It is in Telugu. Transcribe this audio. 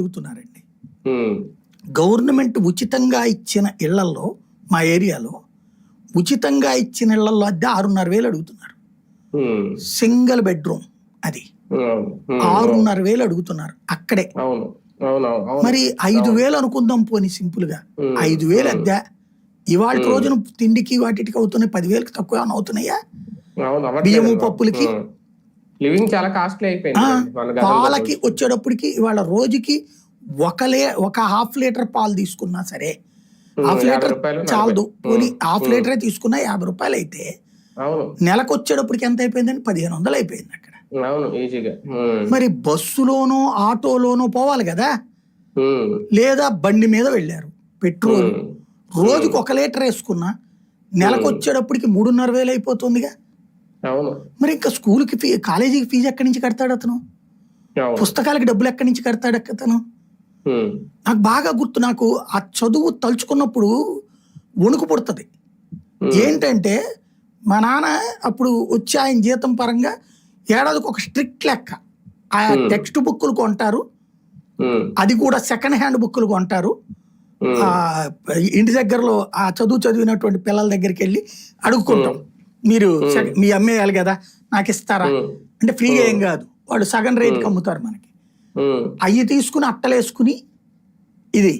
అడుగుతున్నారండి. గవర్నమెంట్ ఉచితంగా ఇచ్చిన ఇళ్లలో మా ఏరియాలో ఉచితంగా ఇచ్చిన ఇళ్లలో అద్దె 6,500,000 అడుగుతున్నారు. సింగిల్ బెడ్రూమ్ అది 6,500,000 అడుగుతున్నారు అక్కడే. మరి 5,000 అనుకుందాం పోనీ సింపుల్ గా. 5,000 అద్దె ఇవాళ రోజున తిండికి వాటికి అవుతున్నాయి. 10,000కి తక్కువ ఏమైనా అవుతున్నాయా? బియ్యము పప్పులకి పాలకి వచ్చేటప్పటికి ఇవాళ రోజుకి ఒక హాఫ్ లీటర్ పాలు తీసుకున్నా సరే, హాఫ్ లీటర్ చాలదు, పోనీ హాఫ్ లీటరే తీసుకున్నా 50 రూపాయలు అయితే నెలకు వచ్చేటప్పటికి ఎంత అయిపోయిందండి? 1,500 అయిపోయింది అక్కడ. మరి బస్సులోనో ఆటోలోనో పోవాలి కదా, లేదా బండి మీద వెళ్ళారు. పెట్రోల్ రోజుకి 1 లీటర్ వేసుకున్నా నెలకు వచ్చేటప్పటికి 3,500,000 అయిపోతుందిగా. మరి ఇంకా స్కూల్కి కాలేజీకి ఫీజు ఎక్కడి నుంచి కడతాడు అతను? పుస్తకాలకి డబ్బులు ఎక్కడి నుంచి కడతాడు అతను? నాకు బాగా గుర్తు. నాకు ఆ చదువు తలుచుకున్నప్పుడు వణుకు పుడుతుంది. ఏంటంటే మా నాన్న అప్పుడు వచ్చి ఆయన జీతం పరంగా ఏడాదికి ఒక స్ట్రిక్ట్ లెక్క ఆ టెక్స్ట్ బుక్లు కొంటారు, అది కూడా సెకండ్ హ్యాండ్ బుక్లు కొంటారు. ఇంటి దగ్గరలో ఆ చదివినటువంటి పిల్లల దగ్గరికి వెళ్ళి అడుగుకుంటాం, మీరు మీ అమ్మేయాలి కదా నాకు ఇస్తారా అంటే, ఫ్రీగా ఏం కాదు, వాళ్ళు సగం రేటుకి అమ్ముతారు మనకి. అవి తీసుకుని అట్టలేసుకుని ఇది